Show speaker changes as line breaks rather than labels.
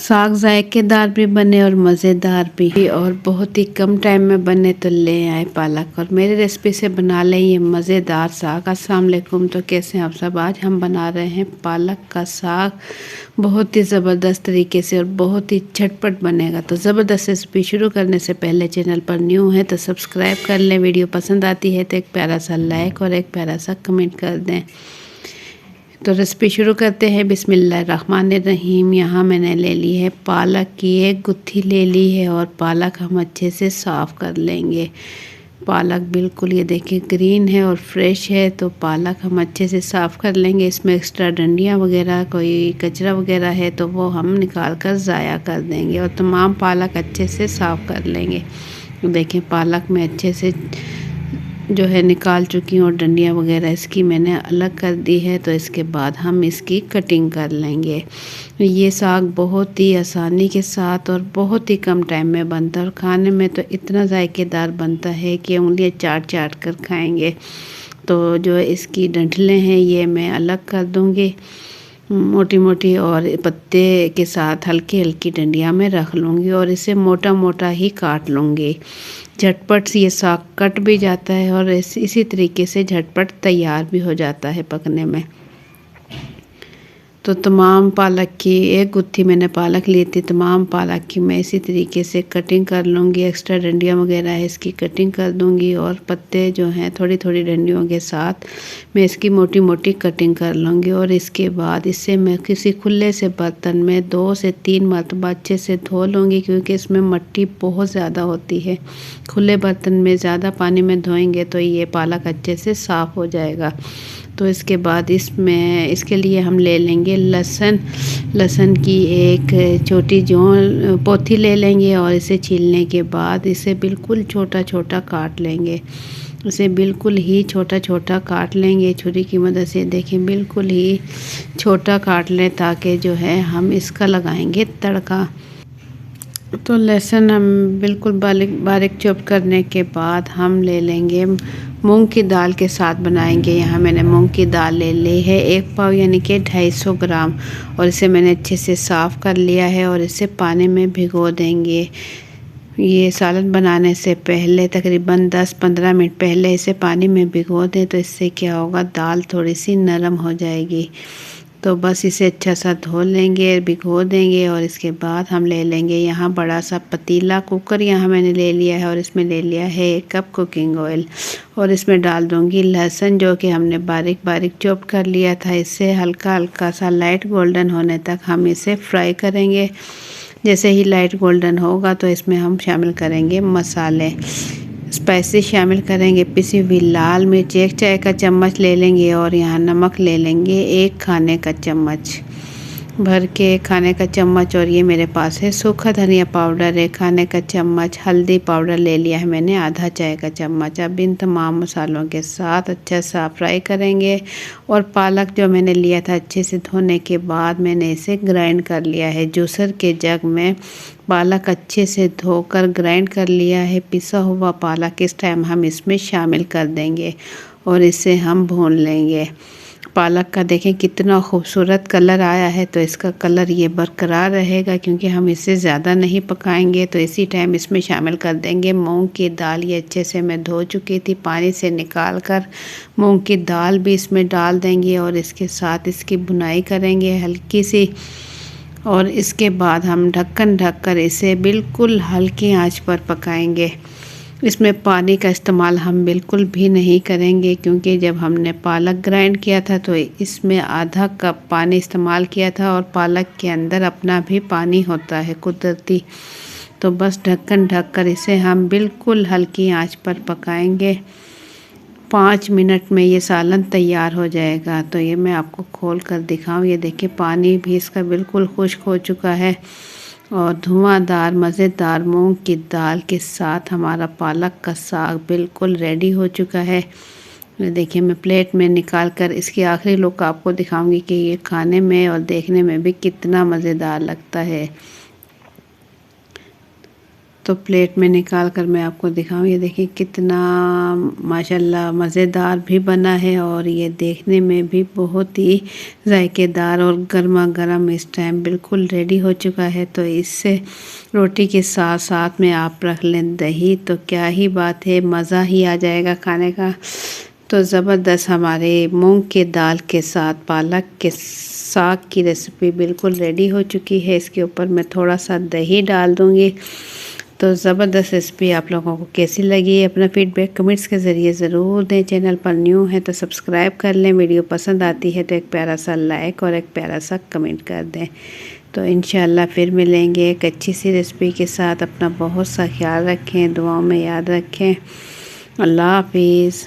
साग जायकेदार भी बने और मज़ेदार भी, और बहुत ही कम टाइम में बने, तो ले आए पालक और मेरी रेसिपी से बना लें ये मज़ेदार साग। अस्सलाम वालेकुम। तो कैसे हैं आप सब? आज हम बना रहे हैं पालक का साग, बहुत ही ज़बरदस्त तरीके से और बहुत ही झटपट बनेगा। तो ज़बरदस्त रेसिपी शुरू करने से पहले चैनल पर न्यू है तो सब्सक्राइब कर लें, वीडियो पसंद आती है तो एक प्यारा सा लाइक और एक प्यारा सा कमेंट कर दें। तो रेसिपी शुरू करते हैं। बिस्मिल्लाहिर्रहमानिर्रहीम। यहाँ मैंने ले ली है पालक की एक गुत्थी ले ली है और पालक हम अच्छे से साफ़ कर लेंगे। पालक बिल्कुल ये देखिए ग्रीन है और फ्रेश है, तो पालक हम अच्छे से साफ़ कर लेंगे। इसमें एक्स्ट्रा डंडियाँ वगैरह कोई कचरा वगैरह है तो वो हम निकाल कर ज़ाया कर देंगे और तमाम पालक अच्छे से साफ़ कर लेंगे। देखिए पालक में अच्छे से जो है निकाल चुकी हूँ और डंडियाँ वगैरह इसकी मैंने अलग कर दी है। तो इसके बाद हम इसकी कटिंग कर लेंगे। ये साग बहुत ही आसानी के साथ और बहुत ही कम टाइम में बनता है और खाने में तो इतना जायकेदार बनता है कि उंगलियाँ चाट चाट कर खाएंगे। तो जो इसकी डंठलें हैं ये मैं अलग कर दूँगी मोटी मोटी, और पत्ते के साथ हल्की हल्की डंडियाँ में रख लूँगी और इसे मोटा मोटा ही काट लूँगी। झटपट से ये साग कट भी जाता है और इसी तरीके से झटपट तैयार भी हो जाता है पकने में। तो तमाम पालक की एक गुत्थी मैंने पालक ली थी, तमाम पालक की मैं इसी तरीके से कटिंग कर लूँगी। एक्स्ट्रा डंडियाँ वगैरह है इसकी कटिंग कर दूँगी और पत्ते जो हैं थोड़ी थोड़ी डंडियों के साथ मैं इसकी मोटी मोटी कटिंग कर लूँगी। और इसके बाद इसे मैं किसी खुले से बर्तन में 2 से 3 मरतबा अच्छे से धो लूँगी, क्योंकि इसमें मिट्टी बहुत ज़्यादा होती है। खुले बर्तन में ज़्यादा पानी में धोएंगे तो ये पालक अच्छे से साफ़ हो जाएगा। तो इसके बाद इसके लिए हम ले लेंगे लहसुन की एक छोटी जो पोथी ले लेंगे और इसे छीलने के बाद इसे बिल्कुल छोटा छोटा काट लेंगे। इसे बिल्कुल ही छोटा छोटा काट लेंगे छुरी की मदद से। देखें बिल्कुल ही छोटा काट लें ताकि जो है हम इसका लगाएंगे तड़का। तो लहसुन हम बिल्कुल बारीक बारीक चॉप करने के बाद हम ले लेंगे मूंग की दाल के साथ बनाएंगे। यहाँ मैंने मूंग की दाल ले ली है 1 पाव यानी कि 250 ग्राम, और इसे मैंने अच्छे से साफ़ कर लिया है और इसे पानी में भिगो देंगे। ये सालन बनाने से पहले तकरीबन 10-15 मिनट पहले इसे पानी में भिगो दें, तो इससे क्या होगा दाल थोड़ी सी नरम हो जाएगी। तो बस इसे अच्छा सा धो लेंगे, भिगो देंगे और इसके बाद हम ले लेंगे यहाँ बड़ा सा पतीला कुकर यहाँ मैंने ले लिया है और इसमें ले लिया है 1 कप कुकिंग ऑयल और इसमें डाल दूँगी लहसुन जो कि हमने बारीक बारीक चॉप कर लिया था। इससे हल्का हल्का सा लाइट गोल्डन होने तक हम इसे फ्राई करेंगे। जैसे ही लाइट गोल्डन होगा तो इसमें हम शामिल करेंगे मसाले, स्पाइसेस शामिल करेंगे। पिसी हुई लाल मिर्च 1 चाय का चम्मच ले लेंगे और यहाँ नमक ले लेंगे 1 खाने का चम्मच भर के, 1 खाने का चम्मच। और ये मेरे पास है सूखा धनिया पाउडर 1 खाने का चम्मच। हल्दी पाउडर ले लिया है मैंने आधा चाय का चम्मच। अब इन तमाम मसालों के साथ अच्छा सा फ्राई करेंगे। और पालक जो मैंने लिया था अच्छे से धोने के बाद मैंने इसे ग्राइंड कर लिया है। जूसर के जग में पालक अच्छे से धोकर ग्राइंड कर लिया है। पिसा हुआ पालक इस टाइम हम इसमें शामिल कर देंगे और इसे हम भून लेंगे। पालक का देखें कितना खूबसूरत कलर आया है, तो इसका कलर ये बरकरार रहेगा क्योंकि हम इसे ज़्यादा नहीं पकाएंगे। तो इसी टाइम इसमें शामिल कर देंगे मूंग की दाल। ये अच्छे से मैं धो चुकी थी, पानी से निकाल कर मूंग की दाल भी इसमें डाल देंगे और इसके साथ इसकी भुनाई करेंगे हल्की सी। और इसके बाद हम ढक्कन ढककर इसे बिल्कुल हल्की आंच पर पकाएंगे। इसमें पानी का इस्तेमाल हम बिल्कुल भी नहीं करेंगे, क्योंकि जब हमने पालक ग्राइंड किया था तो इसमें आधा कप पानी इस्तेमाल किया था और पालक के अंदर अपना भी पानी होता है कुदरती। तो बस ढक्कन ढककर इसे हम बिल्कुल हल्की आंच पर पकाएंगे। 5 मिनट में ये सालन तैयार हो जाएगा। तो ये मैं आपको खोल कर दिखाऊं, ये देखिए पानी भी इसका बिल्कुल खुश्क हो चुका है और धुआंधार मज़ेदार मूंग की दाल के साथ हमारा पालक का साग बिल्कुल रेडी हो चुका है। देखिए मैं प्लेट में निकाल कर इसकी आखिरी लुक आपको दिखाऊंगी कि ये खाने में और देखने में भी कितना मज़ेदार लगता है। तो प्लेट में निकाल कर मैं आपको दिखाऊं। ये देखिए कितना माशाल्लाह मज़ेदार भी बना है और ये देखने में भी बहुत ही जायकेदार और गर्मा गर्म इस टाइम बिल्कुल रेडी हो चुका है। तो इससे रोटी के साथ साथ में आप रख लें दही तो क्या ही बात है, मज़ा ही आ जाएगा खाने का। तो ज़बरदस्त हमारे मूंग के दाल के साथ पालक के साग की रेसिपी बिल्कुल रेडी हो चुकी है। इसके ऊपर मैं थोड़ा सा दही डाल दूँगी। तो ज़बरदस्त रेसिपी आप लोगों को कैसी लगी, अपना फीडबैक कमेंट्स के ज़रिए ज़रूर दें। चैनल पर न्यू है तो सब्सक्राइब कर लें, वीडियो पसंद आती है तो एक प्यारा सा लाइक और एक प्यारा सा कमेंट कर दें। तो इंशाल्लाह फिर मिलेंगे एक अच्छी सी रेसिपी के साथ। अपना बहुत सा ख्याल रखें, दुआओं में याद रखें। अल्लाह हाफिज़।